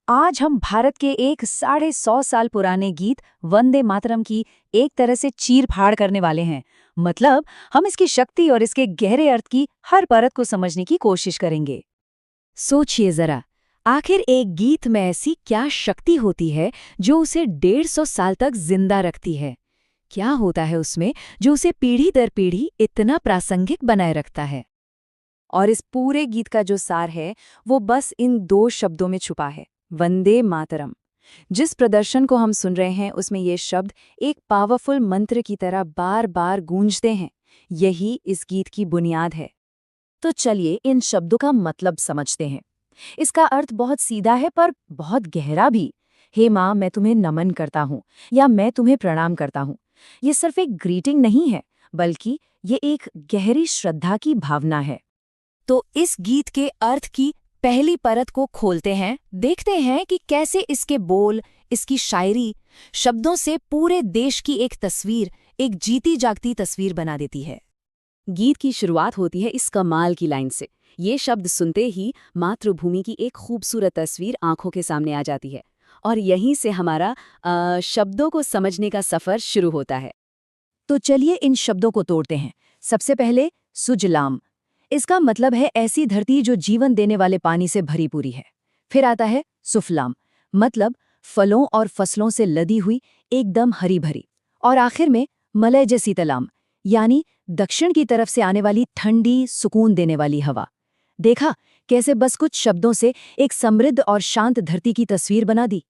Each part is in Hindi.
आज हम भारत के एक 150 साल पुराने गीत वंदे मातरम की एक तरह से चीर-फाड़ करने वाले हैं। मतलब हम इसकी शक्ति और इसके गहरे अर्थ की हर परत को समझने की कोशिश करेंगे। सोचिए जरा, आखिर एक गीत में ऐसी क्या शक्ति होती है जो उसे 150 साल तक जिंदा रखती है? क्या होता है उसमें जो उसे पीढ़ी दर पीढ़ी इतना प्रासंगिक बनाए रखता है? और इस पूरे गीत का जो सार है वो बस इन 2 शब्दों में छुपा है, वंदे मातरम। जिस प्रदर्शन को हम सुन रहे हैं उसमें ये शब्द एक पावरफुल मंत्र की तरह बार बार गूंजते हैं। यही इस गीत की बुनियाद है। तो चलिए इन शब्दों का मतलब समझते हैं। इसका अर्थ बहुत सीधा है पर बहुत गहरा भी। हे माँ, मैं तुम्हें नमन करता हूँ या मैं तुम्हें प्रणाम करता हूँ। ये सिर्फ एक ग्रीटिंग नहीं है, बल्कि ये एक गहरी श्रद्धा की भावना है। तो इस गीत के अर्थ की पहली परत को खोलते हैं, देखते हैं कि कैसे इसके बोल, इसकी शायरी शब्दों से पूरे देश की एक तस्वीर, एक जीती जागती तस्वीर बना देती है। गीत की शुरुआत होती है इस कमाल की लाइन से। ये शब्द सुनते ही मातृभूमि की एक खूबसूरत तस्वीर आंखों के सामने आ जाती है और यहीं से हमारा शब्दों को समझने का सफर शुरू होता है। तो चलिए इन शब्दों को तोड़ते हैं। सबसे पहले सुजलाम। इसका मतलब है ऐसी धरती जो जीवन देने वाले पानी से भरी पूरी है। फिर आता है सुफलाम, मतलब फलों और फसलों से लदी हुई एकदम हरी भरी। और आखिर में मलय शीतलाम, यानी दक्षिण की तरफ से आने वाली ठंडी सुकून देने वाली हवा। देखा कैसे बस कुछ शब्दों से एक समृद्ध और शांत धरती की तस्वीर बना दी।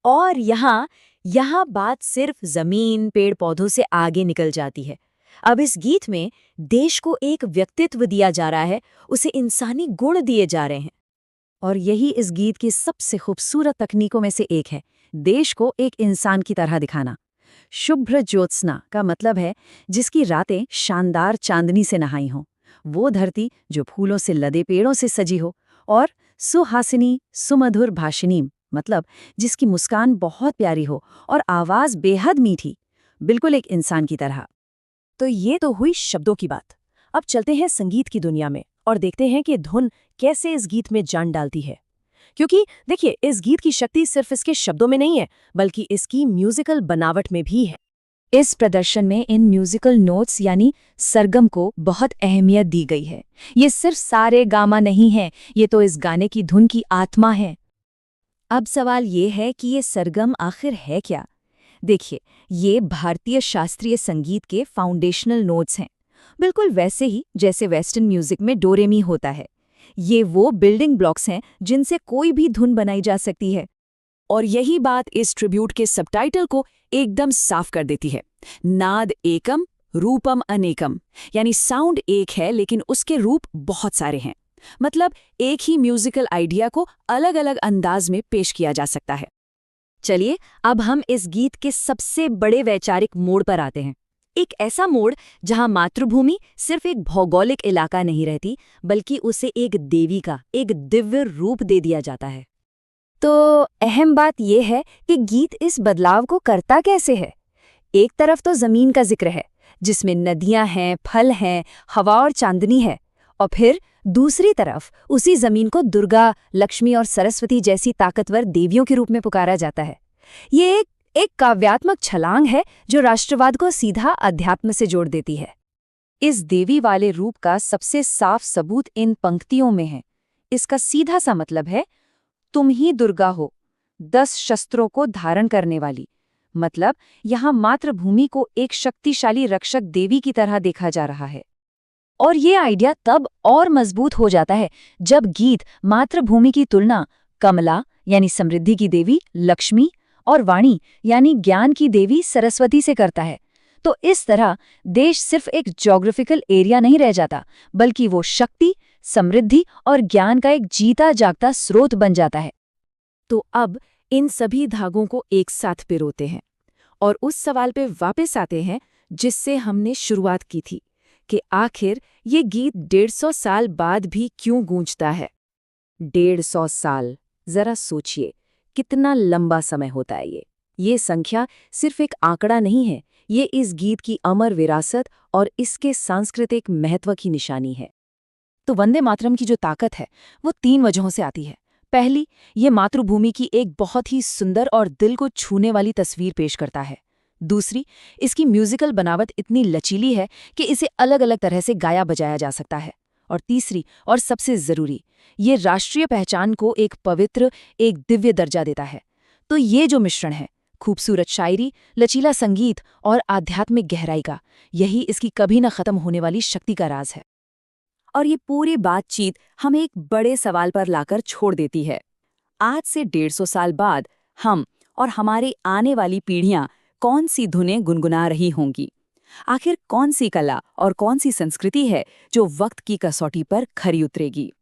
और यहाँ बात सिर्फ जमीन पेड़ पौधों से आगे निकल जाती है। अब इस गीत में देश को एक व्यक्तित्व दिया जा रहा है, उसे इंसानी गुण दिए जा रहे हैं। और यही इस गीत की सबसे खूबसूरत तकनीकों में से एक है, देश को एक इंसान की तरह दिखाना। शुभ्र ज्योत्सना का मतलब है जिसकी रातें शानदार चांदनी से नहाई हों, वो धरती जो फूलों से लदे पेड़ों से सजी हो। और सुहासिनी सुमधुर भाषिनी, मतलब जिसकी मुस्कान बहुत प्यारी हो और आवाज बेहद मीठी, बिल्कुल एक इंसान की तरह। तो ये तो हुई शब्दों की बात। अब चलते हैं संगीत की दुनिया में और देखते हैं कि धुन कैसे इस गीत में जान डालती है। क्योंकि देखिए, इस गीत की शक्ति सिर्फ इसके शब्दों में नहीं है, बल्कि इसकी म्यूजिकल बनावट में भी है। इस प्रदर्शन में इन म्यूजिकल नोट्स यानी सरगम को बहुत अहमियत दी गई है। ये सिर्फ सारे गामा नहीं है, ये तो इस गाने की धुन की आत्मा है। अब सवाल ये है कि ये सरगम आखिर है क्या? देखिए, ये भारतीय शास्त्रीय संगीत के फाउंडेशनल नोट्स हैं, बिल्कुल वैसे ही जैसे वेस्टर्न म्यूजिक में डोरेमी होता है। ये वो बिल्डिंग ब्लॉक्स हैं जिनसे कोई भी धुन बनाई जा सकती है। और यही बात इस ट्रिब्यूट के सबटाइटल को एकदम साफ कर देती है। नाद एकम रूपम अनेकम, यानी साउंड एक है लेकिन उसके रूप बहुत सारे हैं। मतलब एक ही म्यूजिकल आइडिया को अलग अलग अंदाज में पेश किया जा सकता है। चलिए अब हम इस गीत के सबसे बड़े वैचारिक मोड़ पर आते हैं। एक ऐसा मोड़ जहां मातृभूमि सिर्फ एक भौगोलिक इलाका नहीं रहती, बल्कि उसे एक देवी का एक दिव्य रूप दे दिया जाता है। तो अहम बात यह है कि गीत इस बदलाव को करता कैसे है। एक तरफ तो जमीन का जिक्र है, जिसमें नदियां हैं, फल हैं, हवा और चांदनी है। और फिर दूसरी तरफ उसी जमीन को दुर्गा, लक्ष्मी और सरस्वती जैसी ताकतवर देवियों के रूप में पुकारा जाता है। ये एक काव्यात्मक छलांग है जो राष्ट्रवाद को सीधा अध्यात्म से जोड़ देती है। इस देवी वाले रूप का सबसे साफ सबूत इन पंक्तियों में है। इसका सीधा सा मतलब है, तुम ही दुर्गा हो, 10 शस्त्रों को धारण करने वाली। मतलब यहाँ मातृभूमि को एक शक्तिशाली रक्षक देवी की तरह देखा जा रहा है। और ये आइडिया तब और मजबूत हो जाता है जब गीत मातृभूमि की तुलना कमला यानी समृद्धि की देवी लक्ष्मी और वाणी यानी ज्ञान की देवी सरस्वती से करता है। तो इस तरह देश सिर्फ एक ज्योग्राफिकल एरिया नहीं रह जाता, बल्कि वो शक्ति, समृद्धि और ज्ञान का एक जीता जागता स्रोत बन जाता है। तो अब इन सभी धागों को एक साथ पिरोते हैं और उस सवाल पे वापस आते हैं जिससे हमने शुरुआत की थी कि आखिर ये गीत 150 साल बाद भी क्यों गूंजता है। 150 साल, जरा सोचिए कितना लंबा समय होता है ये संख्या सिर्फ एक आंकड़ा नहीं है, ये इस गीत की अमर विरासत और इसके सांस्कृतिक महत्व की निशानी है। तो वंदे मातरम की जो ताकत है वो 3 वजहों से आती है। पहली, ये मातृभूमि की एक बहुत ही सुंदर और दिल को छूने वाली तस्वीर पेश करता है। दूसरी, इसकी म्यूजिकल बनावट इतनी लचीली है कि इसे अलग अलग तरह से गाया बजाया जा सकता है। और तीसरी और सबसे ज़रूरी, ये राष्ट्रीय पहचान को एक पवित्र, एक दिव्य दर्जा देता है। तो ये जो मिश्रण है, खूबसूरत शायरी, लचीला संगीत और आध्यात्मिक गहराई का, यही इसकी कभी न खत्म होने वाली शक्ति का राज है। और ये पूरी बातचीत हमें एक बड़े सवाल पर लाकर छोड़ देती है। आज से 150 साल बाद हम और हमारी आने वाली पीढ़ियां कौन सी धुनें गुनगुना रही होंगी? आखिर कौन सी कला और कौन सी संस्कृति है जो वक्त की कसौटी पर खरी उतरेगी?